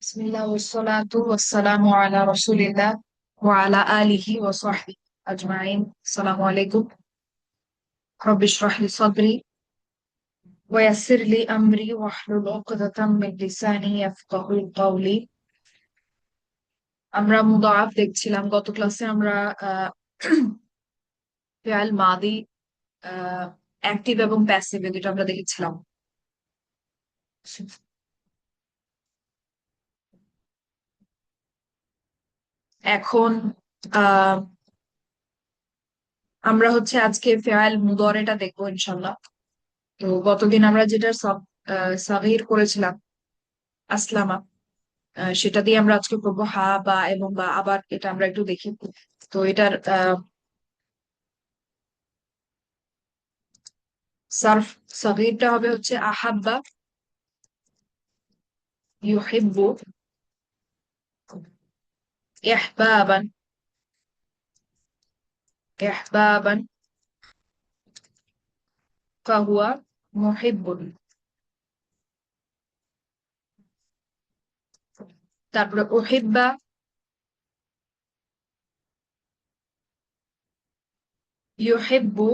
Bismillah wassalatu wassalamu ala rasulillah wa ala alihi wa sahbihi ajma'in. Assalamu alaikum. Rabbi shrah li sadri wa yassir li amri wahlul 'uqdatam min lisani yafqahu qawli. আমরা মুদাআফ দেখছিলাম গত ক্লাসে। আমরা আহ ফিআল মাদি active এবং passive এই দুটো আমরা দেখেছিলাম। এখন আহ আমরা আজকে ফিআল মুদারেটা দেখবো ইনশাল্লাহ। তো গতদিন আমরা যেটা সব সাগীর করেছিলাম, আসলামা, সেটা দিয়ে আমরা আজকে করবো হা বা এবং বা আবার। এটা আমরা একটু দেখি। তো এটার সারফ সাগীরটা হবে আহাব্বা, ইউহিব্বু, ইহবাবান, ইহবাবান, ফাহুয়া মুহিব্বুন। তারপরে উহিব্বা, ইউহিব্বু,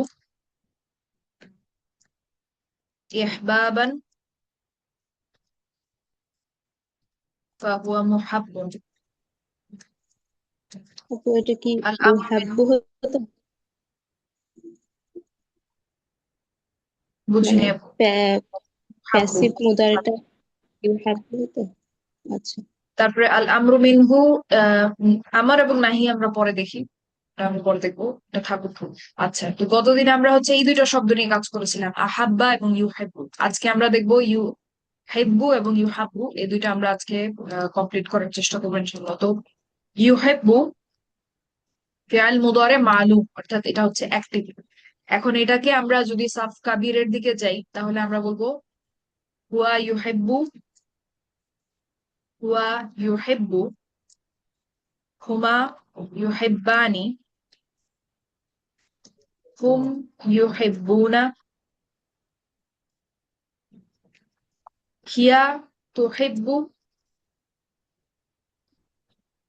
ইহবাবান, ফাহুয়া মুহাব্বুন। আপু এটা কি আল ও আমরু হাব্বু মিনহু, হতো বুঝিনি মানে আপু। হাব্বু। প্যাসিভ মুদারিটা ইউ হাব্বু হতো। আচ্ছা, তারপরে আল আমরু মিনহু, আমার এবং নাহি আমরা পরে দেখি। এটা আমি পরে দেখবো, এটা থাকুক। আচ্ছা, তো গতদিন আমরা এই দুইটা শব্দ নিয়ে কাজ করেছিলাম, আহাব্বা এবং ইউ হেব্বু। আজকে আমরা দেখবো ইউ হেব্বু এবং ইউ হাব্বু, এই দুইটা আমরা আজকে কমপ্লিট করার চেষ্টা করবো ইনশাল্লাহ। তো ইউ হেব্বু ফিআল মুদারে মালুম, অর্থাৎ এটা অ্যাক্টিভ। এখন এটাকে আমরা যদি সাফ কাবিরের দিকে যাই তাহলে আমরা বলবো হুয়া ইউহিব্বু, হুয়া ইউহিব্বু, হুমা ইউহিব্বানি, হুম ইউহিব্বুনা, হিয়া তুহিব্বু,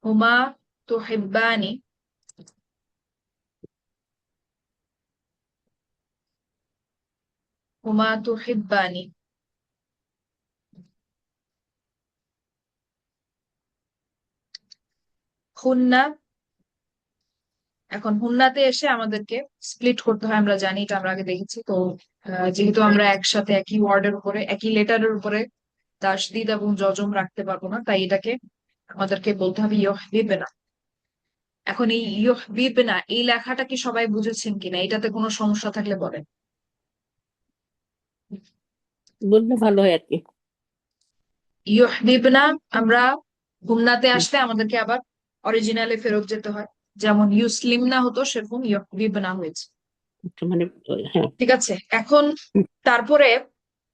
হুমা তুহিব্বানি, হুমা তুহিব্বানি। হুন্না, এখন হুন্নাতে এসে আমাদেরকে স্প্লিট করতে হয়, আমরা জানি, এটা আমরা আগে দেখেছি। তো যেহেতু আমরা একসাথে একই ওয়ার্ডের উপরে একই লেটারের উপরে তাসদিদ এবং জজম রাখতে পারবো না, তাই এটাকে আমাদেরকে বলতে হবে ইয়হবিবনা। এখন এই ইয়হবিবনা এই লেখাটা কি সবাই বুঝেছেন কিনা, এটাতে কোনো সমস্যা থাকলে বলেন। বললে ভালো হয় আর কি। ইয়হবিবনা আমরা হুমনাতে আসলে আমাদেরকে আবার অরিজিনালে ফেরত যেতে হয়। যেমন ইউসলিমনা হতো, সেরকম ইয়হবিবনা হয়েছে। আচ্ছা, মানে হ্যাঁ। ঠিক আছে। এখন তারপরে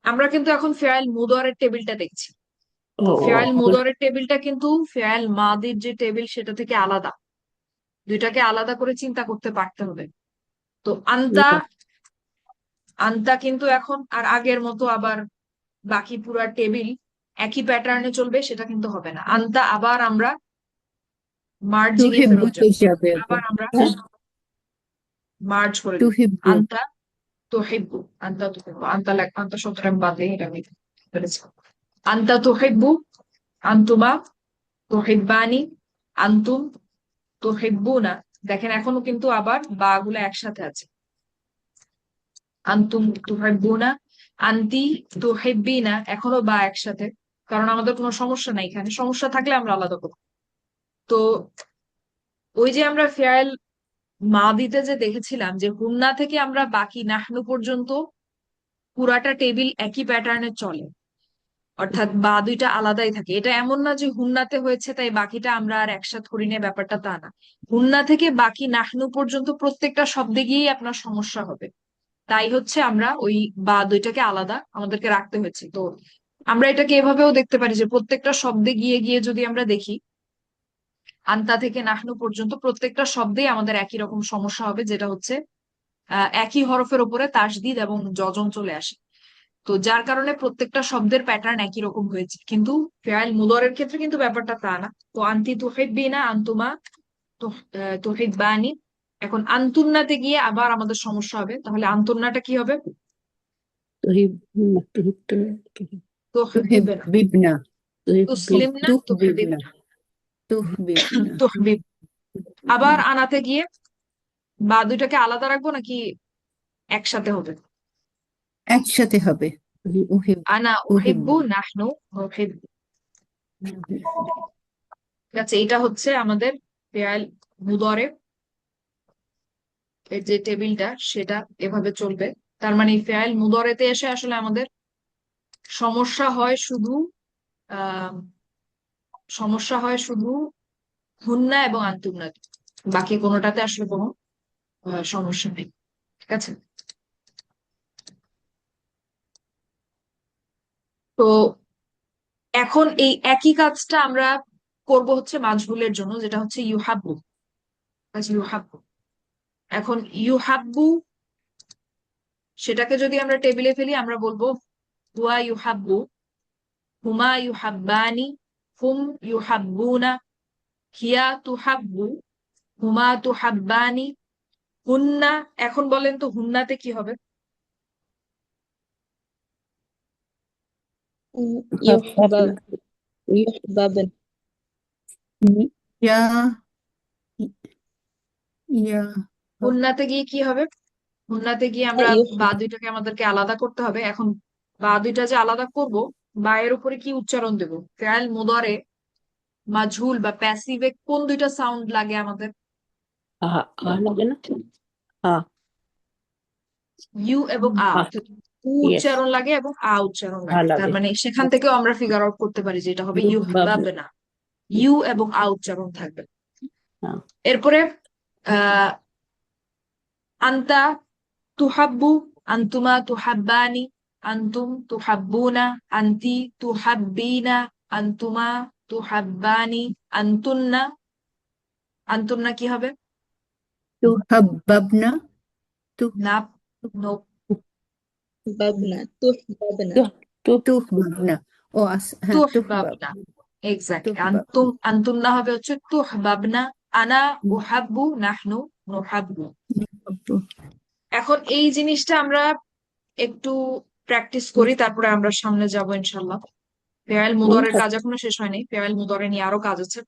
আমরা কিন্তু এখন ফেয়াল মুদরের টেবিলটা দেখছি। ও তো ফেয়াল এখন মুদরের টেবিলটা কিন্তু ফেয়াল মাদির যে টেবিল সেটা থেকে আলাদা। দুইটাকে আলাদা করে চিন্তা করতে পারতে হবে। তো আন্তা, আন্তা কিন্তু এখন আর আগের মতো আবার বাকি পুরা টেবিল একই প্যাটার্নে চলবে সেটা কিন্তু হবে না। আন্তা আবার আমরা মার্জিং এ তুহিব্বু ফেরত যাবো, হিসাবে আপু। আবার আমরা হ্যাঁ, মার্জ করে দিব। তুহিব্বু। আন্তা তুহিব্বু, আন্তা তুহিব্বু, আন্তা শব্দটা আমি বাদ দিয়ে এটা আমি ফেলেছি। আন্তা তুহিব্বু, আন্তুমা তুহিব্বানি, আন্তুম তুহিব্বুনা। দেখেন এখনো কিন্তু আবার বা গুলো একসাথে আছে। আন্তুম তুহিব্বুনা, আন্তি তুহিব্বিনা, এখনো বা একসাথে। কারণ আমাদের কোনো সমস্যা নাই, এখানে সমস্যা থাকলে আমরা আলাদা করবো। তো ওই যে আমরা ফেয়াল মাদিতে যে দেখেছিলাম যে হুন্না থেকে আমরা বাকি নাহনু পর্যন্ত পুরাটা টেবিল একই প্যাটার্নে চলে, অর্থাৎ বা দুইটা আলাদাই থাকে। এটা এমন না যে হুন্নাতে হয়েছে তাই বাকিটা আমরা আর একসাথে করি না, ব্যাপারটা তা না। হুন্না থেকে বাকি নাহনু পর্যন্ত প্রত্যেকটা শব্দে গিয়েই আপনার সমস্যা হবে। তাই আমরা ওই বা দুইটাকে আলাদা আমাদেরকে রাখতে হয়েছে। তো আমরা এটাকে এভাবেও দেখতে পারি যে প্রত্যেকটা শব্দে গিয়ে গিয়ে যদি আমরা দেখি আন্তা থেকে নাহনু পর্যন্ত প্রত্যেকটা শব্দেই আমাদের একই রকম সমস্যা হবে, যেটা একই হরফের উপরে তাসদিদ এবং যজম চলে আসে। তো যার কারণে প্রত্যেকটা শব্দের প্যাটার্ন একই রকম হয়েছে, কিন্তু ফেয়াল মুদরের ক্ষেত্রে কিন্তু ব্যাপারটা তা না। তো আন্তি তুহিব্বিনা, আন্তুমা তুহিব্বানি। এখন আন্তুন্নাতে গিয়ে আবার আমাদের সমস্যা হবে, তাহলে আন্তুন্নাটা কি হবে? তুহিব্বিনা, تحببنا তুসলিমনা, تحببنا তুহবিবনা, تحببنا তুহবিব। আবার আনাতে গিয়ে বা দুইটাকে আলাদা রাখবো নাকি একসাথে হবে? একসাথে হবে। أحب আনা أحب উহিব্বু, নাহনু নুহিব্বু। ঠিক আছে, এটা হচ্ছে আমাদের ফেয়াল মুদরে এর যে টেবিলটা, সেটা এভাবে চলবে। তার মানে ফেয়াল মুদরেতে এসে আসলে আমাদের সমস্যা হয় শুধু আহ সমস্যা হয় শুধু হুন্না এবং আন্তুন্না, বাকি কোনোটাতে আসলে কোনো সমস্যা নেই। ঠিক আছে। তো এখন এই একই কাজটা আমরা করব হচ্ছে মাজহুলের জন্য, যেটা হচ্ছে ইউহাব্বু। আচ্ছা, ইউহাব্বু। এখন ইউহাব্বু সেটাকে যদি আমরা টেবিলে ফেলি, আমরা বলবো হুয়া ইউহাব্বু, হুমা ইউহাব্বানি, হুম ইউহাব্বুনা, হিয়া তুহাব্বু, হুমা তুহাব্বানি, হুন্না। এখন বলেন তো হুন্নাতে কি হবে? يحبب يحببن يا يا হুন্নাতে গিয়ে কি হবে? হুন্নাতে গিয়ে আমরা বা দুইটাকে আমাদেরকে আলাদা করতে হবে। এখন বা দুইটা যে আলাদা করব, বা এর উপরে কি উচ্চারণ দেব? ফেয়াল মুদারে মাজহুল বা প্যাসিভে কোন দুইটা সাউন্ড লাগে আমাদের? لنا ইউ এবং আ। آه. তো উ Yes. উচ্চারণ লাগে এবং আ উচ্চারণ লাগে, তার লাগে। মানে সেখান থেকেও আমরা ফিগার আউট করতে পারি যে এটা হবে يحببن ইউহাব্বাবনা। ইউ এবং আ উচ্চারণ থাকবে। آه. এরপরে আহ আন্তা তুহাব্বু, আন্তুমা তুহাব্বানি, আন্তুম তুহাব্বুনা, আন্তি তুহাব্বিনা, আন্তুমা তুহাব্বানি, আন্তুন্না। আন্তুন্না কি হবে? تحببنا না, নো, تحببن تحببنا হ্যাঁ তুহবাবনা। تحببنا এক্স্যাক্টলি, আন্তুম تحببنا আন্তুন্না হবে হচ্ছে তুহবাবনা। আনা উহাব্বু, নাহনু নুহাব্বু। এখন এই জিনিসটা আমরা একটু প্র্যাকটিস করি, তারপরে আমরা সামনে যাব ইনশাল্লাহ। ফেয়াল মুদরের ممكن কাজ এখনো শেষ হয়নি, ফেয়াল মুদরে নিয়ে আরো কাজ আছে।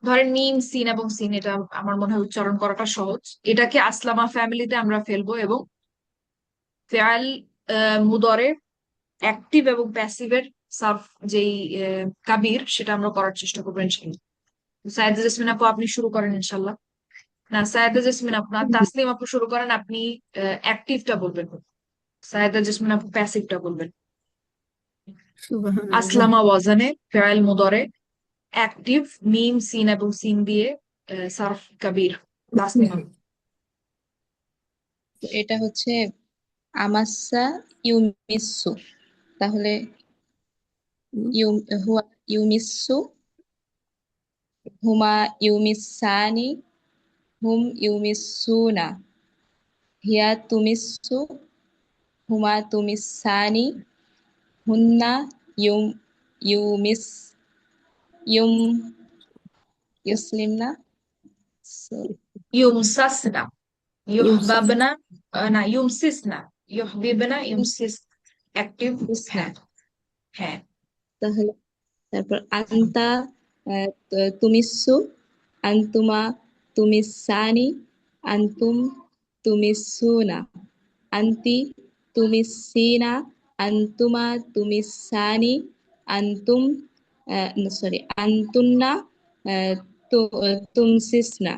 ধরেন মিম সিন এবং সিন, এটা আমার মনে হয় উচ্চারণ করাটা সহজ। এটাকে আসলামা ফ্যামিলিতে আমরা ফেলবো এবং ফেয়াল মুদরে অ্যাক্টিভ এবং প্যাসিভের সার্ফ যেই কাবির, সেটা আমরা করার চেষ্টা করবো ইনশাল্লাহ। সায়েদা জেসমিন আপু, আপনি শুরু করেন ইনশাল্লাহ। না, সায়েদা জেসমিন আপু না, তাসলিম আপু শুরু করেন। আপনি অ্যাক্টিভটা বলবেন, সায়েদা জেসমিন আপু প্যাসিভটা বলবেন। সুবহান আল্লাহ। আসলামা ওয়াজানে ফেয়াল মুদরে অ্যাক্টিভ, মিম সিন এবং সিন দিয়ে সার্ফ কাবির। তাসলিম আপু। এটা হচ্ছে আমাসা ইউমিসু, তাহলে হুয়া ইউমিসু, হুমা ইউমিসানি, হুম ইউমিসুনা, হিয়া তুমিসু, হুমা তুমিসানি, হুন্না ইউম ইউমিস ইউম ইউসলিমনা। ইউমসাসনা, ইউমসাস ইউহবাবনা, না ইউমসিসনা, ইউহবিবনা, ইউমসিস। অ্যাক্টিভ। ইউমসিসনা। হ্যাঁ, হ্যাঁ। তাহলে তারপর আন্তা তুমিসু, আন্তুমা তুমিসানি, আন্তুম তুমিসুনা, আন্তি তুমিসিনা, আন্তুমা তুমিসানি, আন্তুম সরি আন্তুন্না তুমসিসনা,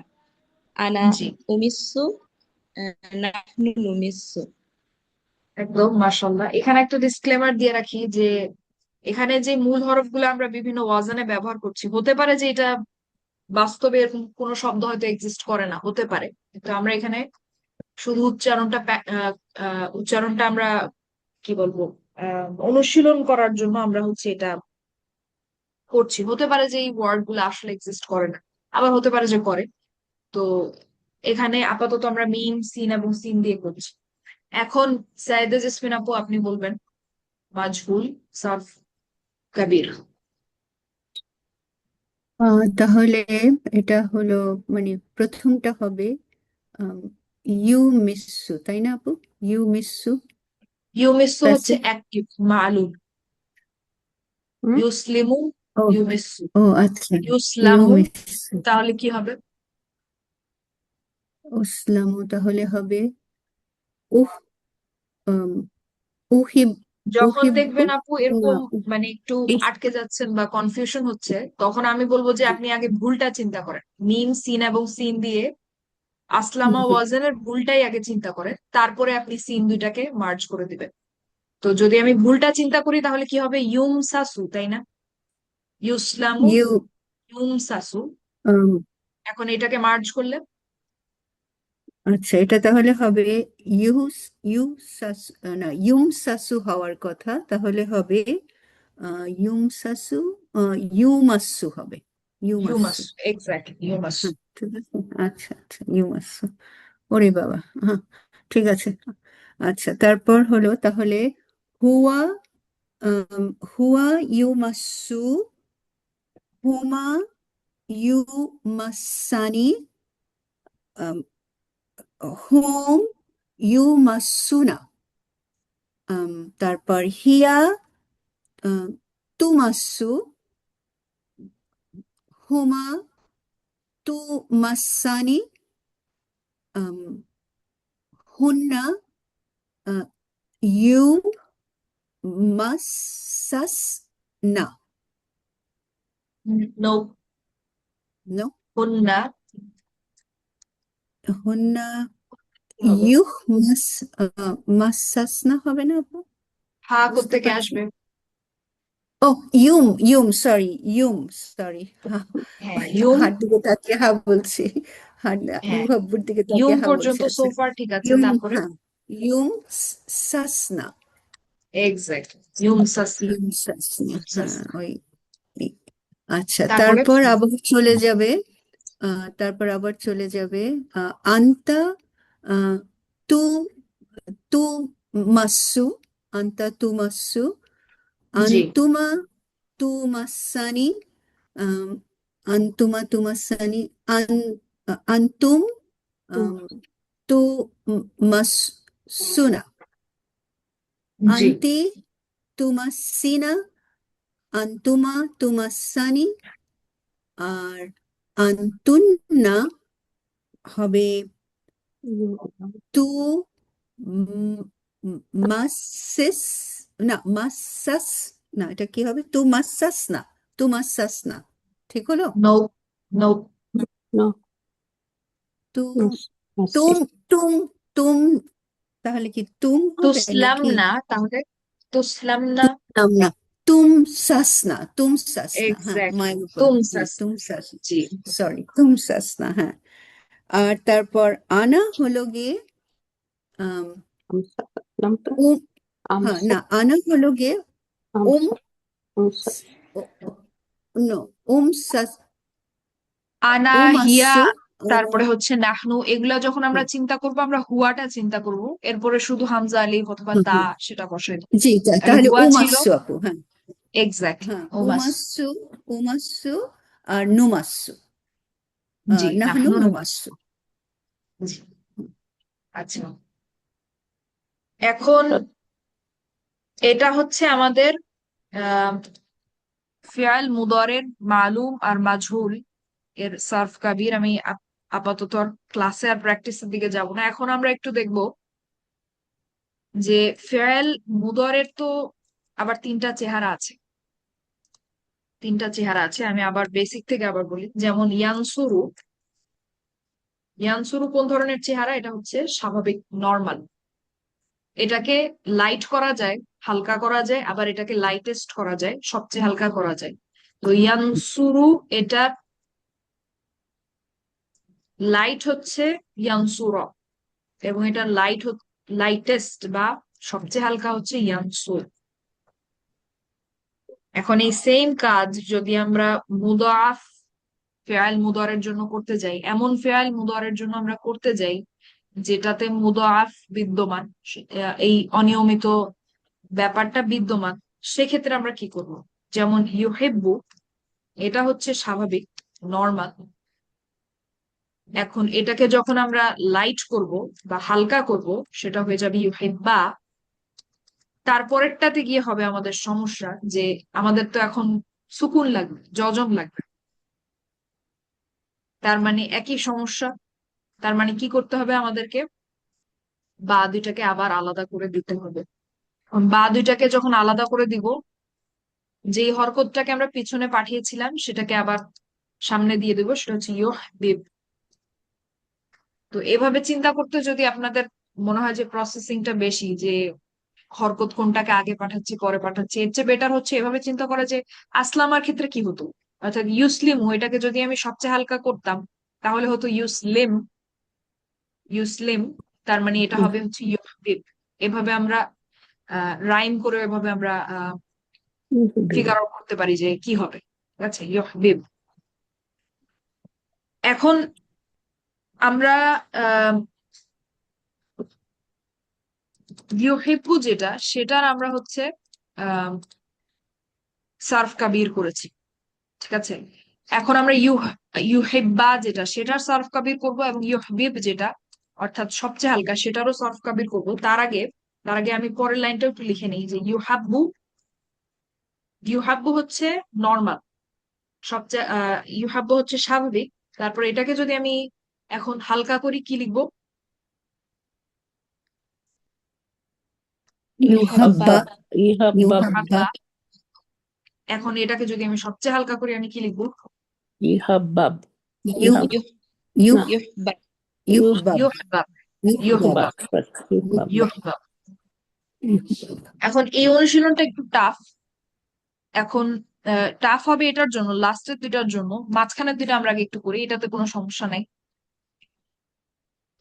আনা জি, উমিসু, নাহনু নুমিসু। একদম মাশাল্লাহ। এখানে একটা ডিসক্লেমার দিয়ে রাখি যে এখানে যে মূল হরফগুলো আমরা বিভিন্ন ওয়াজানে ব্যবহার করছি, হতে পারে যে এটা বাস্তবে এরকম কোনো শব্দ হয়তো এক্সিস্ট করে না, হতে পারে, কিন্তু আমরা এখানে শুধু উচ্চারণটা আমরা কি বলবো অনুশীলন করার জন্য আমরা হচ্ছে এটা করছি। হতে পারে যে এই ওয়ার্ড গুলো আসলে এক্সিস্ট করে না, আবার হতে পারে যে করে। তো এখানে আপাতত আমরা মিম সিন এবং সিন দিয়ে করছি। এখন সাইদা জেসমিন আপু আপনি বলবেন মাজহুল সার্ফ কাবির। তাহলে এটা হলো মানে প্রথমটা হবে আম, ইউ মিসু, তাই না আপু? ইউ মিসু ইউমিসু হচ্ছে প্যাসিভ। অ্যাক্টিভ মালুম। ইউসলিমু, ও ইউমিসু, ও আচ্ছা, ইউ ইউসলামু মিসু। তাহলে কি হবে? উসলামু তাহলে হবে উহ আম, উহিব, যখন উহিব্বু দেখবেন আপু না এরকম মানে একটু ইস, আটকে যাচ্ছেন বা কনফিউশন হচ্ছে, তখন আমি বলবো যে আপনি আগে ভুলটা চিন্তা করেন, মিম সিন এবং সিন দিয়ে হুম, আসলামা হুম। ওয়াজেনের ভুলটাই আগে চিন্তা করেন, তারপরে আপনি সিন দুইটাকে মার্জ করে দিবেন। তো যদি আমি ভুলটা চিন্তা করি তাহলে কি হবে? ইউম সাসু, তাই না? ইউসলামু, ইউ ইউম সাসু। আম, এখন এটাকে মার্জ করলে আচ্ছা, এটা তাহলে হবে ইউস ইউসাস না ইউমসাসু হওয়ার কথা, তাহলে হবে ইউমসাসু ইউমাসু হবে, ইউমাসু। ইউমাসু, এক্স্যাক্টলি ইউমাসু। হ্যাঁ, ঠিক আছে। আচ্ছা আচ্ছা, ইউমাসু। ওরে বাবা, হ্যাঁ, ঠিক আছে। আচ্ছা, তারপর হলো তাহলে হুয়া, হুয়া ইউমাসু, হুমা ইউমাসানি, হুম ইউমাসুনা, তারপর হিয়া আহ, তুমাসু, হুমা তুমাসানি, আম, হুন্না ইউ মাসাস না। নো, নো, হুন্না হুন্না কি হবে? ইউ মাস মাসাস না হবে না আপু? হা বুঝতে কোত্থেকে পারছি। আসবে? ও ইউম, ইউম সরি, ইউম সরি। হ্যাঁ ইউম। হাত দিকে তাকিয়ে হা বলছি, হাত হ্যাঁ মুহাব্বুর দিকে ইউম তাকিয়ে হা বলছি। পর্যন্ত আচ্ছা, সোফার ঠিক আছে, ইউম, তারপরে হ্যাঁ, ইউম সাসনা, এক্স্যাক্টলি ইউম সাসি। ইউম সাসনা, হ্যাঁ সাসি। ওই। আচ্ছা, তারপরে তারপর আবার চলে যাবে, আন্তা আহ, তু তু মাসু, আন্তা তু মাসু, জি, আন্তুমা তু মাসানি, আম, আন্তুমা তু মাসানি, আন্তুম টু, আম, তু মাসুনা, জি, আন্তি তু মাসিনা, আন্তুমা তু মাসানি, আর আন্তুন্না হবে তু মাসিস, না মাসাস, না এটা কি হবে? তু মাসাস না, তু মাসাস না, ঠিক হলো? নো, নো, No, তু no, তুম sis. তুম তুম, তাহলে কি তুম হবে তুসলাম নাকি না তাহলে, তুসলাম না, নাম না? তুম সাস না, তুম সাস না, হ্যাঁ, এক্স্যাক্টলি মায়ের উপর, তুম হ্যাঁ, সাস। তুম সাস, জি, সরি, তুম সাস না, হ্যাঁ। আর তারপর আনা হলো গিয়ে আম, Amsa, namta, উম, হ্যাঁ, amsa, না, আনা হলো গিয়ে উম amsa, amsa. নো, উম সাস, আনা, উম হিয়া, আসু, তারপরে হচ্ছে নাহনু, এগুলা যখন আমরা চিন্তা করবো আমরা হুয়াটা চিন্তা করব, এরপরে শুধু হামজা আলিফ অথবা তা সেটা বসাই দেবো। জি, তাহলে তাহলে হুয়া উম ছিল, আসু আপু, হ্যাঁ, এক্স্যাক্টলি হ্যাঁ, ওমাস। উমাসু, উমাসু আর নুমাসু, জি, নাহনু নাহনু নুমাস। নুমাসু। জি, আচ্ছা। এখন এটা হচ্ছে আমাদের আহ ফিয়াল মুদরের মালুম আর মাজহুল এর সার্ফ কাবির। আমি আপাতত আর ক্লাসে আর প্র্যাকটিসের দিকে যাব না, এখন আমরা একটু দেখব যে ফেয়াল মুদরের তো আবার তিনটা চেহারা আছে। তিনটা চেহারা আছে, আমি আবার বেসিক থেকে আবার বলি। যেমন ইয়ানসুরু, ইয়ানসুরু কোন ধরনের চেহারা? এটা হচ্ছে স্বাভাবিক, নর্মাল। এটাকে লাইট করা যায়, হালকা করা যায়, আবার এটাকে লাইটেস্ট করা যায়, সবচেয়ে হালকা করা যায়। তো ইয়ানসুরু, এটা লাইট হচ্ছে ইয়ানসুর, এবং এটা লাইটেস্ট বা সবচেয়ে হালকা হচ্ছে ইয়ানসুর। এখন এই সেম কাজ যদি আমরা মুদাফ ফেয়াল মুদরের জন্য করতে যাই, এমন ফেয়াল মুদরের জন্য আমরা করতে যাই যেটাতে মুদাআফ বিদ্যমান, এই অনিয়মিত ব্যাপারটা বিদ্যমান, সেক্ষেত্রে আমরা কি করব? যেমন ইউহিব্বু, এটা হচ্ছে স্বাভাবিক, নর্মাল। এখন এটাকে যখন আমরা লাইট করব বা হালকা করব, সেটা হয়ে যাবে ইউহিব্বা। তারপরেরটাতে গিয়ে হবে আমাদের সমস্যা, যে আমাদের তো এখন সুকুন লাগবে, জজম লাগবে। তার মানে একই সমস্যা। তার মানে কি করতে হবে আমাদেরকে? বা দুইটাকে আবার আলাদা করে দিতে হবে। বা দুইটাকে যখন আলাদা করে দিব, যেই হরকতটাকে আমরা পিছনে পাঠিয়েছিলাম সেটাকে আবার সামনে দিয়ে দেবো, সেটা হচ্ছে ইউহবিব। তো এভাবে চিন্তা করতে যদি আপনাদের মনে হয় যে প্রসেসিংটা বেশি, যে হরকত কোনটাকে আগে পাঠাচ্ছি পরে পাঠাচ্ছি, এর চেয়ে বেটার হচ্ছে এভাবে চিন্তা করা যে আসলামার ক্ষেত্রে কি হতো, অর্থাৎ ইউসলিম, এটাকে যদি আমি সবচেয়ে হালকা করতাম তাহলে হতো ইউসলিম। ইউসলিম, তার মানে এটা হবে হচ্ছে ইউহবিব। এভাবে আমরা রাইম করে, এভাবে আমরা ফিগার আউট করতে পারি যে কি হবে। ঠিক আছে, ইউহবিব। এখন আমরা আহ ইউহিব্বু যেটা, সেটার আমরা হচ্ছে আহ সার্ফ কাবির করেছি। ঠিক আছে, এখন আমরা ইউহিব্বা যেটা, সেটার সার্ফ কাবির করব, এবং ইউহবিব যেটা অর্থাৎ সবচেয়ে হালকা, সেটারও সার্ফ কাবির করব। তার আগে আমি পরের লাইনটা একটু লিখে নিই, যে ইউহাব্বু, ইউহাব্বু হচ্ছে নর্মাল, সবচেয়ে ইউহাব্বু হচ্ছে স্বাভাবিক। তারপর এটাকে যদি আমি এখন হালকা করি, কি লিখবো? ইউহাব্বা, يحبب يحبب ইউহাব্বা, ইউহাব্বা। এখন এটাকে যদি আমি সবচেয়ে হালকা করি, আমি কি লিখবো? يحبب ইউ يحب ইউহ ইউ نعم ইউহবাব। ইউহবাব, ইউহবাব। ইউহবাব, ইউহবাব। يحبب بس يحبب ইউহবাব। এখন এই অনুশীলনটা একটু টাফ। এখন টাফ হবে এটার জন্য, লাস্টের দুইটার জন্য, মাঝখানের দুইটা আমরা আগে একটু করি, এটাতে কোনো সমস্যা নাই।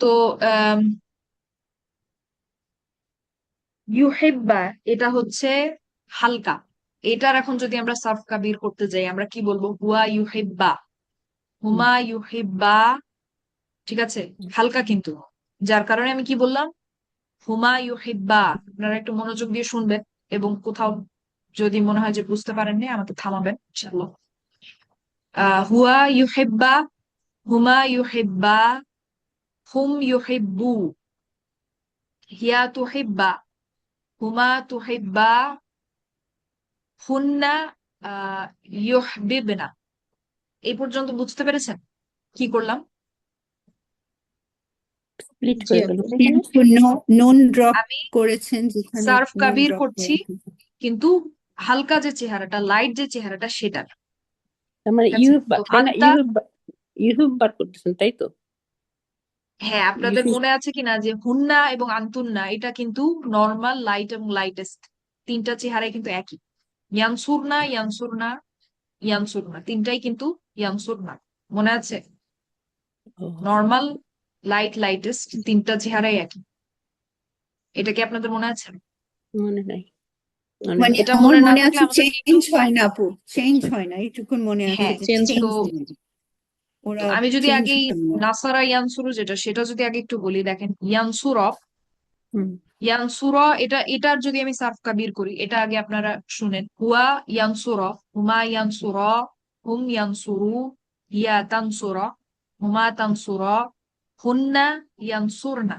তো ইউহিব্বা, এটা হচ্ছে হালকা। এটার এখন যদি আমরা সাফ কাবির করতে যাই, আমরা কি বলবো? হুয়া ইউহিব্বা, হুমা ইউহিব্বা। ঠিক আছে, হালকা কিন্তু, যার কারণে আমি কি বললাম? হুমা ইউহিব্বা। আপনারা একটু মনোযোগ দিয়ে শুনবেন, এবং কোথাও যদি মনে হয় যে বুঝতে পারেননি, আমাকে থামাবেন ইনশাআল্লাহ। হুয়া ইউহিব্বা, হুমা ইউহিব্বা, হুম ইউহিব্বু, হিয়া তুহিব্বা, হুমা তুহিব্বা, হুন্না ইউহবিবনা। এই পর্যন্ত বুঝতে পেরেছেন কি করলাম? স্প্লিট জি করে আপু, ফেলবো তাই না? নুন ড্রপ আমি করেছেন, যেখানে সার্ফ নুন কাবির ড্রপ করছি, করেছেন। কিন্তু হালকা যে চেহারাটা, লাইট যে চেহারাটা, সেটার। তার মানে ঠিক আছে, ইউহিব্বা তো তাই না? আন্তা। ইউহিব্বা ইউহিব্বার করতেছেন তাই তো? হ্যাঁ, আপনাদের ইউহিব মনে আছে কিনা যে হুন্না এবং আন্তুন্না, এটা কিন্তু নর্মাল, লাইট এবং লাইটেস্ট, তিনটা চেহারাই কিন্তু একই। ইয়ানসুরনা, ইয়ানসুরনা, ইয়ানসুরনা, তিনটাই কিন্তু ইয়ানসুরনা। মনে আছে? ও, নর্মাল, লাইট, লাইটেস্ট, তিনটা চেহারাই একই। এটা কি আপনাদের মনে আছে? মনে নাই, মনে মানে নাই। এটা আমার মনে না মনে থাকলে আছে আমাদেরকে একটু। চেঞ্জ হয় না আপু, চেঞ্জ হয় না, এইটুকুন মনে আছে হ্যাঁ, যে চেঞ্জ চেঞ্জ তো হয় না। তো ওরা আমি যদি চেঞ্জ আগে হতে না। নাসারা ইয়ানসুরু যেটা, সেটা যদি আগে একটু বলি, দেখেন ইয়ানসুর, হুম ইয়ানসুর, এটার যদি আমি সার্ফ কাবির করি, এটা আগে আপনারা শুনেন। হুয়া ইয়ানসুর, হুমা ইয়ানসুর, হুম ইয়ানসুরু, হিয়া তানসুর, হুমা তানসুর, হুন্না ইয়ানসুরনা,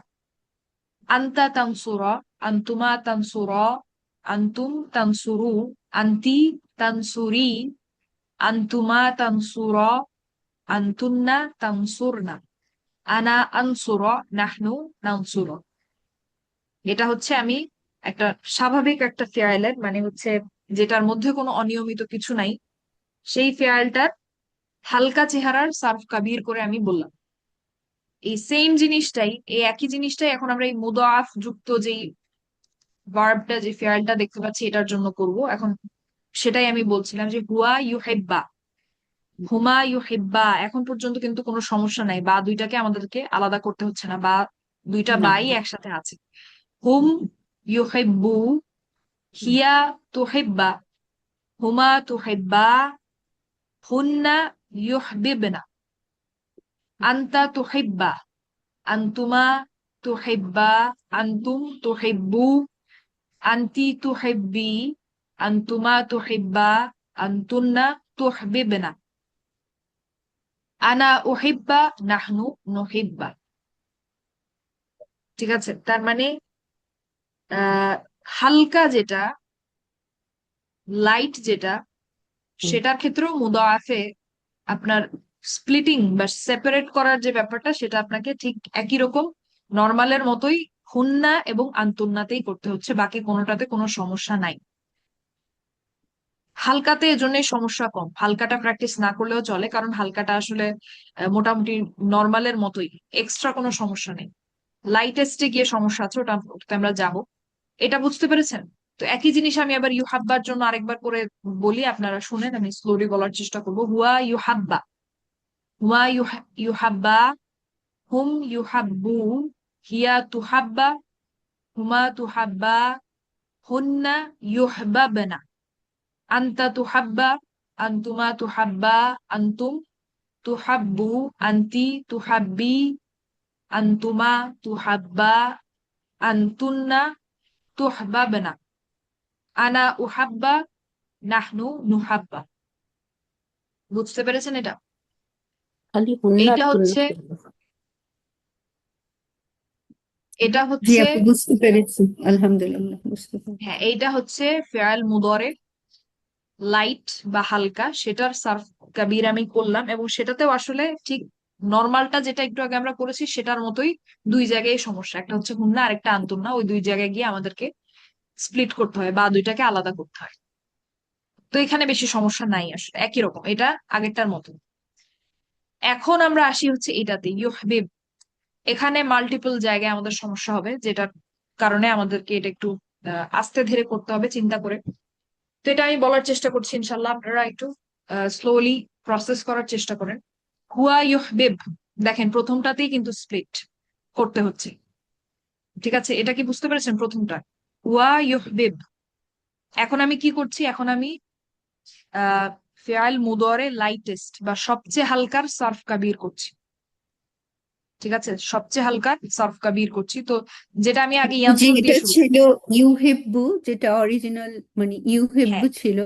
আন্তা তানসুর, আন্তুমা তানসুর, আন্তুম তানসুরু, আন্তি তানসুরি, আন্তুমা তানসুর, আন্তুন্না তানসুরনা, আনা আনসুর, নাহনু নানসুর। এটা হচ্ছে আমি একটা স্বাভাবিক একটা ফেয়ারের, মানে হচ্ছে যেটার মধ্যে কোনো অনিয়মিত কিছু নাই, সেই ফেয়ারটার হালকা চেহারার সার্ফ কাবির করে আমি বললাম। এই সেম জিনিসটাই, এই একই জিনিসটাই এখন আমরা এই মুদাআফ যুক্ত যেই ভার্বটা, যে ফেয়ারটা দেখতে পাচ্ছি, এটার জন্য করব এখন। সেটাই আমি বলছিলাম যে হুয়া ইউহিব্বা, হুমা ইউহিব্বা, এখন পর্যন্ত কিন্তু কোনো সমস্যা নাই, বা দুইটাকে আমাদেরকে আলাদা করতে হচ্ছে না, বা দুইটা না বাই একসাথে আছে। হুম ইউহিব্বু, হিয়া তুহিব্বা, হুমা তুহিব্বা, হুন্না ইউহবিবনা, আন্তা তুহিব্বা, আন্তুমা তুহিব্বা, আনতুম তুহিব্বু, আনতি তুহিব্বি, আনতুমা তুহিব্বা, আনতুন্না তুহবিবনা, আনা উহিব্বা, নাহনু নুহিব্বা। ঠিক আছে, তার মানে আহ হালকা যেটা, লাইট যেটা, হুম। সেটার ক্ষেত্রেও মুদাআফে আপনার স্প্লিটিং বা সেপারেট করার যে ব্যাপারটা, সেটা আপনাকে ঠিক একই রকম নর্মালের মতোই হুন্না এবং আন্তুন্নাতেই করতে হচ্ছে, বাকি কোনোটাতে কোনো সমস্যা নাই। হালকাতে এজন্যই সমস্যা কম, হালকাটা প্র্যাকটিস না করলেও চলে, কারণ হালকাটা আসলে মোটামুটি নর্মালের মতোই, এক্সট্রা কোনো সমস্যা নেই। লাইটেস্টে গিয়ে সমস্যা আছে, ওটাতে আমরা যাব। এটা বুঝতে পেরেছেন? তো একই জিনিস আমি আবার ইউহাব্বার জন্য আরেকবার করে বলি, আপনারা শুনেন, আমি স্লোলি বলার চেষ্টা করবো। হুয়া ইউহাব্বা, হুয়া ইউহাব্বা, হুম ইউহাব্বু, হিয়া তুহাব্বা, হুমা তুহাব্বা, হুন্না ইউহবাবনা, আনতা তুহাব্বা, আনতুমা তুহাব্বা, আনতুম তুহাব্বু, আনতি তুহাব্বি, আনতুমা তুহাব্বা, আনতুন্না তুহবাবনা, আনা উহাব্বা, নাহনু নুহাব্বা। বুঝতে পেরেছেন এটা? খালি হুন্না এইটা আর তুন্না হচ্ছে করবো। এটা জি হচ্ছে আপু, বুঝতে পেরেছি, আলহামদুলিল্লাহ বুঝতে পেরেছি। হ্যাঁ, এইটা হচ্ছে ফেয়াল মুদরে, লাইট বা হালকা, সেটার সার্ফ কাবির আমি করলাম, এবং সেটাতেও আসলে ঠিক নর্মালটা যেটা একটু আগে আমরা করেছি সেটার মতোই দুই জায়গায় সমস্যা, একটা হচ্ছে হুন্না আর একটা আন্তুন্না, ওই দুই জায়গায় গিয়ে আমাদেরকে স্প্লিট করতে হয় বা দুইটাকে আলাদা করতে হয়। তো এখানে বেশি সমস্যা নাই, আসলে একই রকম, এটা আগেরটার মতো। এখন আমরা আসি হচ্ছে এটাতে ইউহবিব। এখানে মাল্টিপল জায়গায় আমাদের সমস্যা হবে, যেটার কারণে আমাদেরকে এটা একটু আস্তে ধীরে করতে হবে, চিন্তা করে। তো এটা আমি বলার চেষ্টা করছি, ইনশাল্লাহ আপনারা একটু স্লোলি প্রসেস করার চেষ্টা করেন। হুয়া ইউহবিব, দেখেন প্রথমটাতেই কিন্তু স্প্লিট করতে হচ্ছে। ঠিক আছে, এটা কি বুঝতে পেরেছেন? প্রথমটা হুয়া ইউহবিব। এখন আমি কি করছি, এখন আমি ফেয়াল মুদরে লাইটেস্ট বা সবচেয়ে হালকার সার্ফ কাবির করছি। ঠিক আছে, সবচেয়ে হালকার সার্ফ কাবির করছি। তো যেটা আমি আগে জি, ইয়ানসুর এটা দিয়ে শুরু ছিল ইউহিব্বু, যেটা অরিজিনাল মানে ইউহিব্বু হ্যাঁ, ছিল,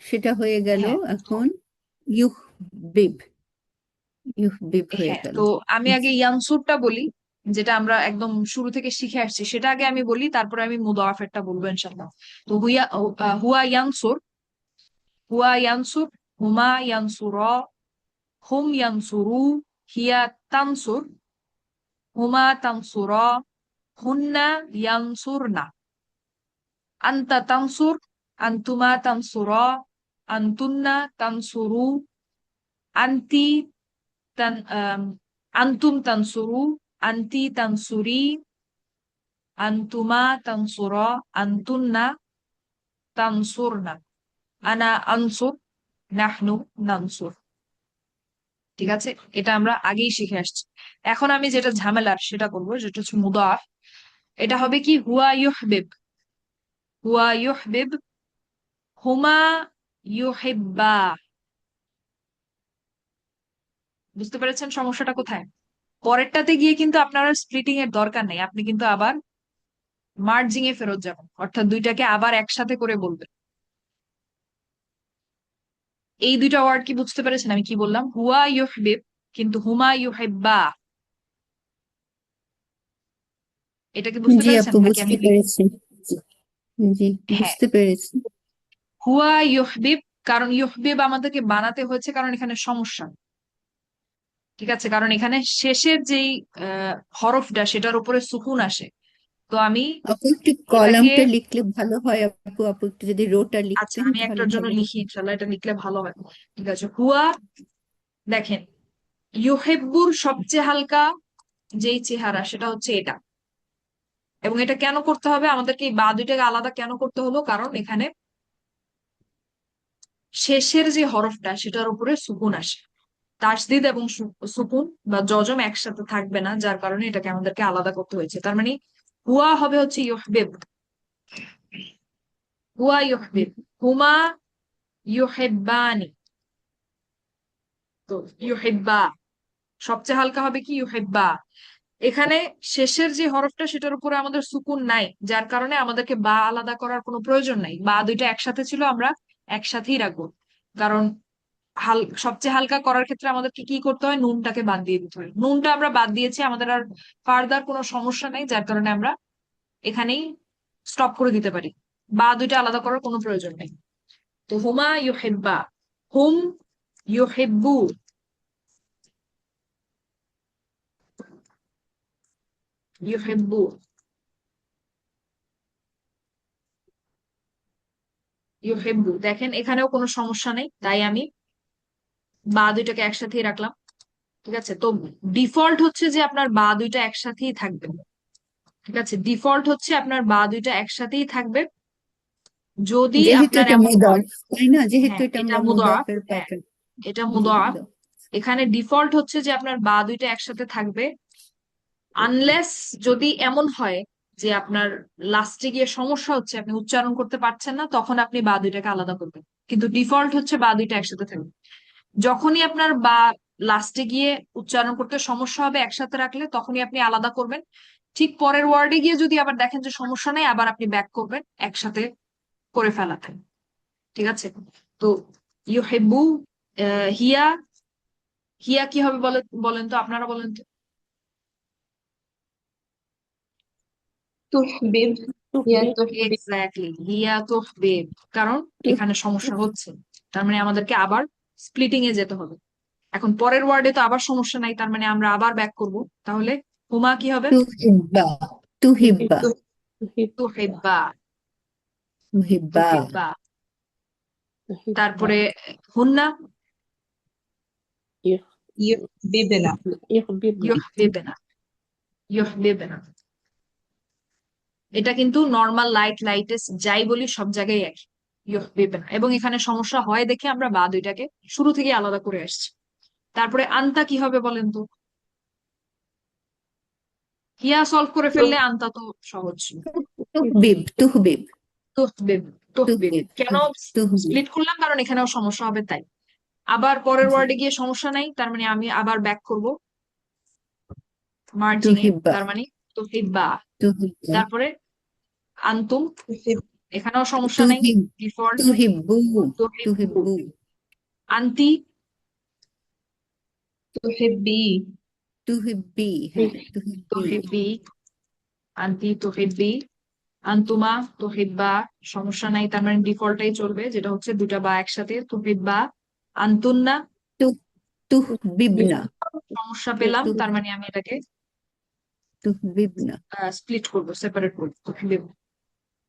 সেটা হয়ে গেল হ্যাঁ, এখন ইউহবিব, ইউহবিব হয়ে হ্যাঁ। গেল। তো আমি আগে ইয়ানসুরটা বলি, যেটা আমরা একদম শুরু থেকে শিখে আসছি, সেটা আগে আমি বলি, তারপরে আমি মুদাফেরটা বলবো ইনশাল্লাহ। তো হুয়া ইয়ানসুর, হুয়া ইয়ানসুর, হুমা ইয়ানসুরা, হুম ইয়ানসুরু, হিয়া তানসুর, হুমা তানসুরা, হুন্না ইয়ানসুরনা, আনতা তানসুর, আনতুমা তানসুরা, আনতুন্না তানসুরু, আনতি তান আনতুম তানসুরু, আনতি তানসুরি, আনতুমা তানসুরা, আনতুন্না তানসুরনা, আনা আনসুর, নাহনু নানসুর। ঠিক আছে, এটা আমরা আগেই শিখে আসছি। এখন আমি যেটা ঝামেলার সেটা করবো, যেটা হচ্ছে মুদাফ। এটা হবে কি, হুয়া ইউহবিব, হুয়া ইউহবিব, হুমা ইউহিব্বা। বুঝতে পেরেছেন সমস্যাটা কোথায়? পরেরটাতে গিয়ে কিন্তু আপনার স্প্লিটিং এর দরকার নেই, আপনি কিন্তু আবার মার্জিং এ ফেরত যাবেন, অর্থাৎ দুইটাকে আবার একসাথে করে বলবেন। এই দুইটা ওয়ার্ড কি বুঝতে পেরেছেন আমি কি বললাম? হুয়া ইউহবিব, কিন্তু হুমা ইউহিব্বা, এটা কি বুঝতে জি পেরেছেন আপু, নাকি বুঝতে আমি পেরেছি। জি, হ্যাঁ, বুঝতে পেরেছি। হুয়া ইউহবিব, কারণ ইউহবিব আমাদেরকে বানাতে হয়েছে কারণ এখানে সমস্যা। ঠিক আছে, কারণ এখানে শেষের যেই হরফটা সেটার উপরে সুকুন আসে। তো আমি আপু একটু এটাকে, কলামটা লিখলে ভালো হয় আপু, আপু একটু যদি রোটা আচ্ছা লিখতেন আমি তাহলে একটার জন্য ভালো লিখি, হতো। ইনশাল্লাহ এটা লিখলে ভালো হয়। ঠিক আছে, হুয়া, দেখেন ইউহিব্বুর সবচেয়ে হালকা যেই চেহারা সেটা হচ্ছে এটা। এবং এটা কেন করতে হবে আমাদেরকে, এই বা দুইটাকে আলাদা কেন করতে হলো? কারণ এখানে শেষের যে হরফটা সেটার উপরে সুকুন আসে, তাসদিদ এবং সুকুন বা জজম একসাথে থাকবে না, যার কারণে এটাকে আমাদেরকে আলাদা করতে হয়েছে। তার মানে হুয়া হবে হচ্ছে ইউহবিব, হুয়া ইউহবিব, হুমা ইউহিব্বানি। তো ইউহিব্বা, সবচেয়ে হালকা হবে কি ইউহিব্বা। এখানে শেষের যে হরফটা সেটার উপরে আমাদের সুকুন নাই, যার কারণে আমাদেরকে বা আলাদা করার কোনো প্রয়োজন নাই। বা দুইটা একসাথে ছিল, আমরা একসাথেই রাখবো। কারণ সবচেয়ে হালকা করার ক্ষেত্রে আমাদেরকে কি করতে হয়, নুনটাকে বাদ দিয়ে দিতে হয়। নুনটা আমরা বাদ দিয়েছি, আমাদের আর ফার্দার কোনো সমস্যা নেই, যার কারণে আমরা এখানেই স্টপ করে দিতে পারি। বা দুইটা আলাদা করার কোনো প্রয়োজন নেই। তো হুমা ইউহিব্বা, হুম ইউহিব্বু, ইউহিব্বু, ইউহিব্বু। দেখেন এখানেও কোনো সমস্যা নেই, তাই আমি বা দুইটাকে একসাথেই রাখলাম। ঠিক আছে, তো ডিফল্ট হচ্ছে যে আপনার বা দুইটা একসাথেই থাকবে। ঠিক আছে, ডিফল্ট হচ্ছে আপনার বা দুইটা একসাথেই থাকবে। যদি যেহেতু আপনার এটা এমন হয়, মুদাফ, তাই না? যেহেতু হ্যাঁ এটা এটা আমরা মুদাফ, মুদাফের হ্যাঁ প্যাটার্ন। এটা জি মুদাফ, মুদাফ। এখানে ডিফল্ট হচ্ছে যে আপনার বা দুইটা একসাথে থাকবে। আনলেস যদি এমন হয় যে আপনার লাস্টে গিয়ে সমস্যা হচ্ছে, আপনি উচ্চারণ করতে পারছেন না, তখন আপনি বা দুইটাকে আলাদা করবেন। কিন্তু ডিফল্ট হচ্ছে বা দুইটা একসাথে থাকবে। যখনই আপনার বা লাস্টে গিয়ে উচ্চারণ করতে সমস্যা হবে একসাথে রাখলে, তখনই আপনি আলাদা করবেন। ঠিক পরের ওয়ার্ডে গিয়ে যদি আবার দেখেন যে সমস্যা নেই, আবার আপনি ব্যাক করবেন একসাথে করে ফেলাতে। ঠিক আছে, তো ইউহিব্বু, হিয়া, হিয়া কি হবে বলেন, বলেন তো, আপনারা বলেন তো। تحبب هي تحبب এক্স্যাক্টলি, হিয়া তুহবিব। কারণ এখানে সমস্যা হচ্ছে, তার মানে আমাদেরকে আবার স্প্লিটিং এ যেতে হবে। এখন পরের ওয়ার্ডে তো আবার সমস্যা নাই, তার মানে আমরা আবার ব্যাক করব। তাহলে হুমা কি হবে, তুহিব্বা, তুহিব্বা, تحب তুহিব্বা, তুহিব্বা, তুহিব্বা। تحب তারপরে হুন্না, يحببنا يحببنا ইউহবিবনা, ইউহবিবনা। এটা কিন্তু নর্মাল লাইট লাইটেস্ট যাই বলি সব জায়গায় একই, ইউহবিবনা। এবং এখানে সমস্যা হয় দেখে আমরা বা দুইটাকে শুরু থেকে আলাদা করে আসছি। তারপরে আনতা কি হবে বলেন তো। হিয়া সলভ করে ফেললে আনতা তো সহজ। তুহবিব, তুহবিব, তুহবিব, তুহবিব। তুহবিব, কেন তুহবিব, স্প্লিট করলাম, কারণ এখানেও সমস্যা হবে তাই। আবার পরের জি, ওয়ার্ডে গিয়ে সমস্যা নাই, তার মানে আমি আবার ব্যাক করব মার্জিং এ, তুহিব্বা, তার মানে তুহিব্বা। তুহিব্বা, তারপরে আন্তুম, تحب এখানেও সমস্যা নাই, তুহিব, ডিফল্ট। তুহিব্বু, তুহিব্বু, তুহিব্বু, আন্তি, تحبي তুহিব্বি, হ্যাঁ তুহিব্বি, তুহিব্বি, আন্তি তুহিব্বি, আন্তুমা তুহিব্বা। সমস্যা নাই, তার মানে ডিফল্টটাই চলবে, যেটা হচ্ছে দুটা বা একসাথে, তুহিব্বা। আন্তুন্না, তুহ তুহবিবনা, সমস্যা পেলাম, তুহ তার মানে আমি এটাকে তুহবিবনা, স্প্লিট করবো, সেপারেট করবো, তুহিব্বু।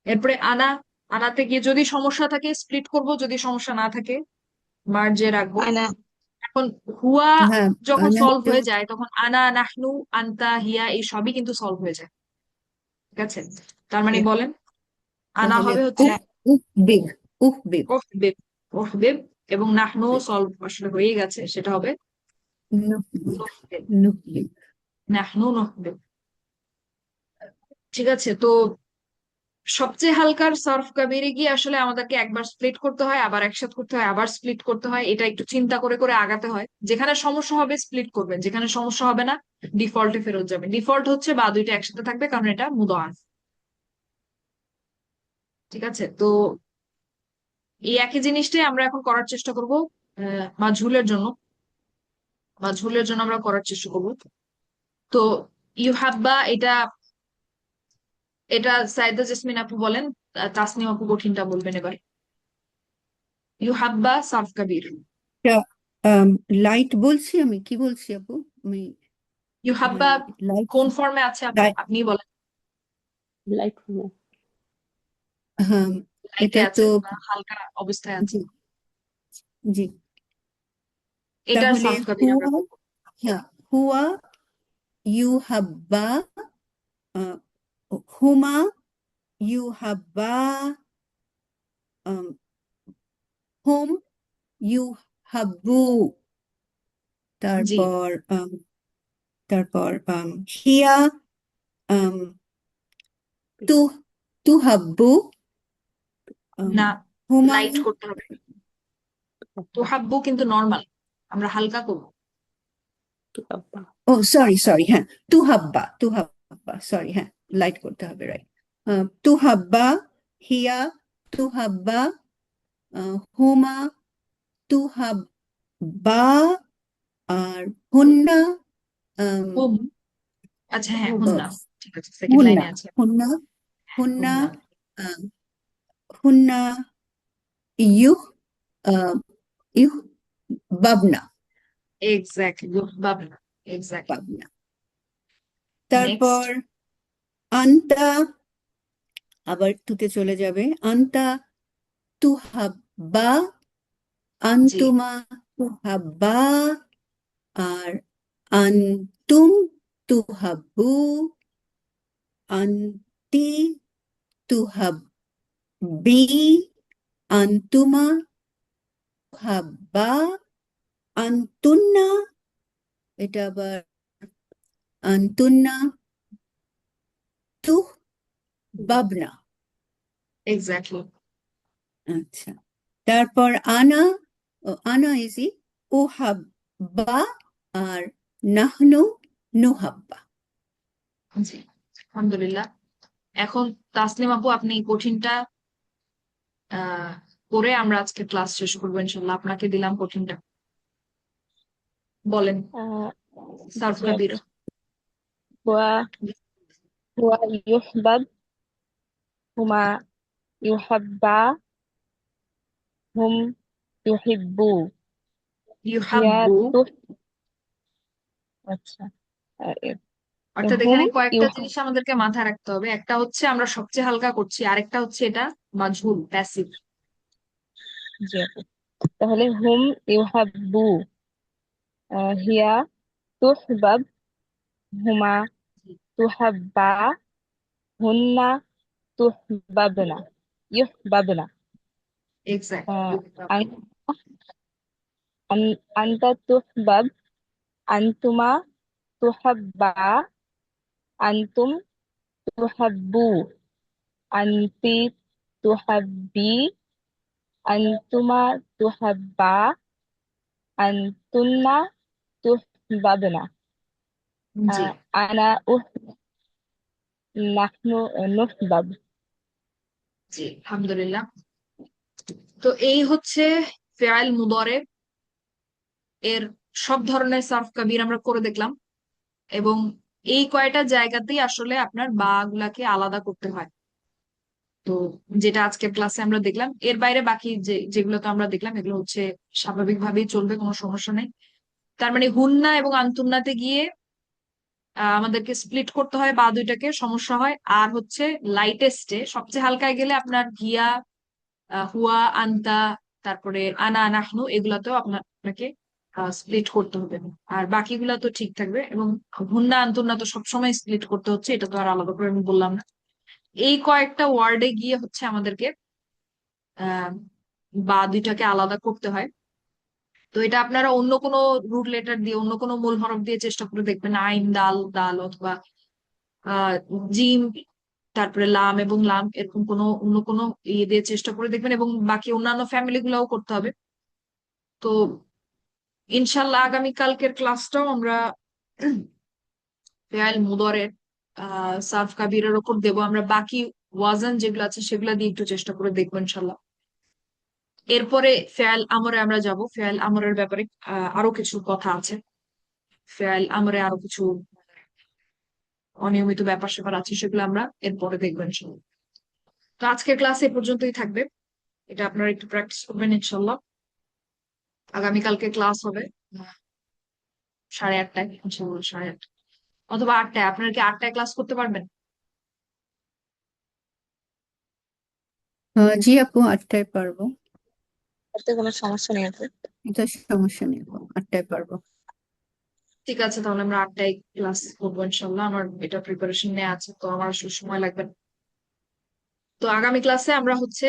এরপরে আনা, আনাতে গিয়ে যদি সমস্যা থাকে স্প্লিট করব, যদি সমস্যা না থাকে মার্জে রাখবো। أنا এখন হুয়া হ্যাঁ যখন সলভ আনাত্তু, হয়ে যায়, তখন আনা, নাহনু, আন্তা, হিয়া এই সবই কিন্তু সলভ হয়ে যায়। ঠিক আছে, তার মানে বলেন আনা তাহলে হবে হচ্ছে উহবিব, উহবিব, ওহবেব, ওহবেব। এবং নাহনু সলভ আসলে হয়ে গেছে, সেটা হবে নুহবিব, নোহবেব, নুহবিব। নাহনু নোহবেব। ঠিক আছে, তো সবচেয়ে হালকার সরফ কাবিরে গিয়ে আসলে আমাদেরকে একবার স্প্লিট করতে হয়, আবার একসাথে করতে হয়, আবার স্প্লিট করতে হয়। এটা একটু চিন্তা করে করে আগাতে হয়। যেখানে সমস্যা হবে স্প্লিট করবেন, যেখানে সমস্যা হবে না ডিফল্টে ফেরত যাবেন। ডিফল্ট হচ্ছে বা দুইটা একসাথে থাকবে, কারণ এটা মুদাআফ। ঠিক আছে, তো এই একই জিনিসটাই আমরা এখন করার চেষ্টা করব মাজহুলের জন্য। মাজহুলের জন্য আমরা করার চেষ্টা করব। তো ইউহাব্বা, এটা এটা সাইদা জেসমিন আপু বলেন, তাসনিম আপু কঠিনটা বলবেন এবার। ইউহাব্বা সরফ কাবির। লাইট বলছি, আমি কি বলছি আপু? আমি ইউহাব্বা মানে লাইট, কোন ফর্মে আছে আপু, আপনি বলেন। لايك فورم হ্যাঁ লাইটে এটা তো আছে বা হালকা অবস্থায় আছে, জি, জি, এটার তাহলে সরফ কাবির আমরা হুয়া, করবো। হ্যাঁ হুয়া, ইউহাব্বা, আহ, হুমা, ইউহাব্বা, আম, হুম, ইউহাব্বু, জি, তারপর তারপর হিয়া, আম, তুহ তুহাব্বু, আম, না, হুমা, লাইট করতে হবে। তোহাব্বু কিন্তু নর্মাল, আমরা হালকা করবো। ও সরি হ্যাঁ, তুহাব্বা সরি, হ্যাঁ লাইট করতে হবে, রাইট। তুহাব্বা, হিয়া, তুহাব্বা, হুমা, তুহাব্বা, আর হুন্না, আম, হুম, আচ্ছা হ্যাঁ, হুম, হুন্না। ঠিক আছে, সেকেন্ড হুন্না লাইনে আছে। হুন্না হুন্না, হুন্না। আম, হুন্না, ইউহ, আম, ইউহ বাবনা, এক্স্যাক্টলি, বাবনা। এক্স্যাক্টলি। বাবনা। নেক্সট। তারপর আন্তা, আবার তুতে চলে যাবে, আন্তা তুহাব্বা, জি, আন্তুমা তুহাব্বা, আর আন্তুম তুহাব্বু, আন্তি তুহাব্বি, আন্তুমা তুহাব্বা, আন্তুন্না, এটা আবার আন্তুন্না তুহবাবনা। এক্স্যাক্টলি। আচ্ছা, তারপর আনা, আনা ইজি উহাব্বা, আর নাহনু নুহাব্বা। জি, আলহামদুলিল্লাহ। এখন তাসলিম আপু, আপনি কঠিনটা আহ করে আমরা আজকে ক্লাস শেষ করবো ইনশাল্লাহ। আপনাকে দিলাম কঠিনটা, বলেন। আহ, সার্ফ জি কাবির। আপু। হুয়া হুয়া ইউহবাব, হুমা ইউহাব্বা, হুম ইউহিব্বু, হিয়া ইউহাব্বু। তুহ। আচ্ছা, অর্থাৎ হুম এখানে কয়েকটা ইউহ জিনিস আমাদেরকে মাথায় রাখতে হবে। একটা হচ্ছে আমরা সবচেয়ে হালকা করছি, আরেকটা হচ্ছে এটা মাজহুল, প্যাসিভ। জি আপু। তাহলে হুম ইউহাব্বু, হিয়া তুহবাব, হুমা তুহাব্বা, হুন্না তুহবাবনা, ইউহবাবনা। এক্স্যাক্ট। আন- আন্তা তুহবাব, আন্তুমা তুহাব্বা, আন্তুম তুহাব্বু, আন্তি তুহাব্বি, আন্তুমা তুহাব্বা, আন্তুন্না তুহবাবনা। জি, আনা উহ নাহনু নুহবাব। জি, আলহামদুলিল্লাহ। তো এই হচ্ছে ফেআইল মুদরে এর সব ধরনের সার্ফ কাবির আমরা করে দেখলাম। এবং এই কয়টা জায়গাতেই আসলে আপনার বা গুলাকে আলাদা করতে হয়। তো যেটা আজকের ক্লাসে আমরা দেখলাম, এর বাইরে বাকি যেগুলো তো আমরা দেখলাম, এগুলো হচ্ছে স্বাভাবিকভাবেই চলবে, কোনো সমস্যা নেই। তার মানে হুন্না এবং আন্তুন্নাতে গিয়ে আমাদেরকে স্প্লিট করতে হয় বা দুইটাকে, সমস্যা হয়। আর হচ্ছে লাইটেস্টে সবচেয়ে হালকায় গেলে আপনার হিয়া, হুয়া, আন্তা, তারপরে আনা, নাহনু, এগুলাতেও আপনাকে স্প্লিট করতে হবে। আর বাকিগুলা তো ঠিক থাকবে। এবং হুন্না আন্তুন্না তো সবসময় স্প্লিট করতে হচ্ছে, এটা তো আর আলাদা করে আমি বললাম না। এই কয়েকটা ওয়ার্ডে গিয়ে হচ্ছে আমাদেরকে আহ বা দুইটাকে আলাদা করতে হয়। তো এটা আপনারা অন্য কোনো রুট লেটার দিয়ে, অন্য কোনো মূল হরফ দিয়ে চেষ্টা করে দেখবেন, আইন, দাল, দাল, অথবা আহ জিম, তারপরে লাম এবং লাম, এরকম কোনো অন্য কোনো ইয়ে দিয়ে চেষ্টা করে দেখবেন। এবং বাকি অন্যান্য ফ্যামিলি গুলাও করতে হবে। তো ইনশাল্লাহ আগামীকালকের ক্লাসটাও আমরা ফেয়াল মুদরের সার্ফ কাবিরের ওপর দেবো। আমরা বাকি ওয়াজান যেগুলো আছে সেগুলা দিয়ে একটু চেষ্টা করে দেখবো ইনশাল্লাহ। এরপরে ফেয়াল আমরে আমরা যাব। ফেয়াল আমরের ব্যাপারে আরো কিছু কথা আছে। ফেয়াল আমরে আরো কিছু অনিয়মিত ব্যাপার স্যাপার আছে, সেগুলো আমরা এরপরে দেখবো ইনশাল্লাহ। তো আজকের ক্লাস এ পর্যন্তই থাকবে। এটা আপনারা একটু প্র্যাকটিস করবেন ইনশাল্লাহ। আগামীকালকে ক্লাস হবে 8:30টায়, ইনশাল্লাহ 8:30 অথবা 8টায়। আপনারা কি 8টায় ক্লাস করতে পারবেন? জি আপু, 8টায় পারবো। তাতে কোনো সমস্যা নেই আপু। এটা সমস্যা নেই আপু, 8টায় পারবো। ঠিক আছে, তাহলে আমরা 8টায় ক্লাস করবো ইনশাল্লাহ। আমার এটা প্রিপারেশন নেওয়া আছে, তো আমার আসলে সময় লাগবে না। তো আগামী ক্লাসে আমরা হচ্ছে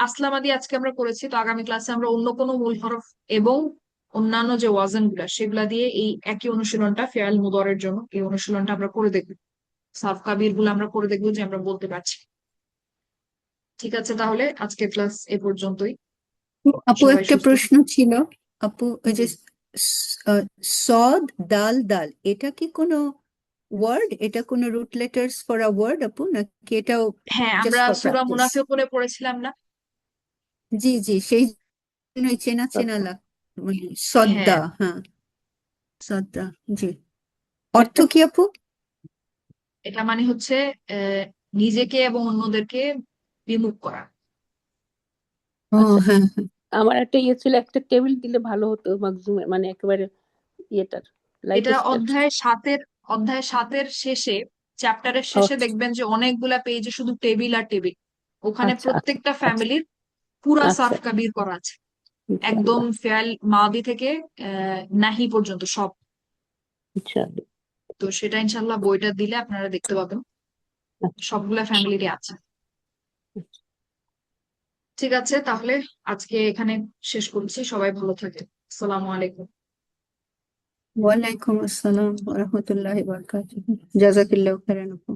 আসলামাদি আজকে আমরা করেছি। তো আগামী ক্লাসে আমরা অন্য কোনো মূল হরফ এবং অন্যান্য যে ওয়াজান গুলা সেগুলা দিয়ে এই একই অনুশীলনটা, ফেয়াল মুদরের জন্য এই অনুশীলনটা আমরা করে দেখবো। সাফ কাবির গুলো আমরা করে দেখবো যে আমরা বলতে পারছি। ঠিক আছে, তাহলে আজকের ক্লাস এ পর্যন্তই। আপু সবাই একটা সুস্থ প্রশ্ন ছিল। আপু ওই যে থাকুন। সদ দাল দাল, এটা কি কোনো ওয়ার্ড? এটা কোনো root letters for a word আপু, নাকি এটাও হ্যাঁ, জাস্ট আমরা ফর সূরা প্র্যাকটিস? মুনাফিকুনে পড়েছিলাম না? জি জি, সেই জন্যই চেনা চেনা আচ্ছা। মানে সদ্দা, হ্যাঁ, হ্যাঁ সদ্দা। জি, অর্থ একটা কি আপু? এটা মানে হচ্ছে আহ, নিজেকে এবং অন্যদেরকে বিমুখ করা। ও আচ্ছা, হ্যাঁ হ্যাঁ। আমার একটা ইয়ে ছিল, একটা টেবিল দিলে ভালো হতো মাকজুমের, মানে একেবারে ইয়েটার, এটা লাইটেস্টের। অধ্যায় 7-এর শেষে, চ্যাপ্টারের শেষে দেখবেন যে অনেকগুলা পেজে শুধু টেবিল আর টেবিল। ওখানে আচ্ছা আচ্ছা প্রত্যেকটা আচ্ছা ফ্যামিলির পুরা আচ্ছা, সাফ কাবির করা আছে, একদম ইনশাআল্লাহ ফেয়াল মাদি থেকে নাহি পর্যন্ত সব। ইনশাআল্লাহ। তো সেটা ইনশাল্লাহ বইটা দিলে আপনারা দেখতে পাবেন, আচ্ছা সবগুলা ফ্যামিলিরই আছে। আচ্ছা। ঠিক আছে, তাহলে আজকে এখানে শেষ করছি। সবাই ভালো থাকে। আসসালামু আলাইকুম। ওয়ালাইকুম আসসালাম ওয়া রাহমাতুল্লাহি ওয়া বারাকাতুহু। জাযাকিল্লাহু খাইরান আপু।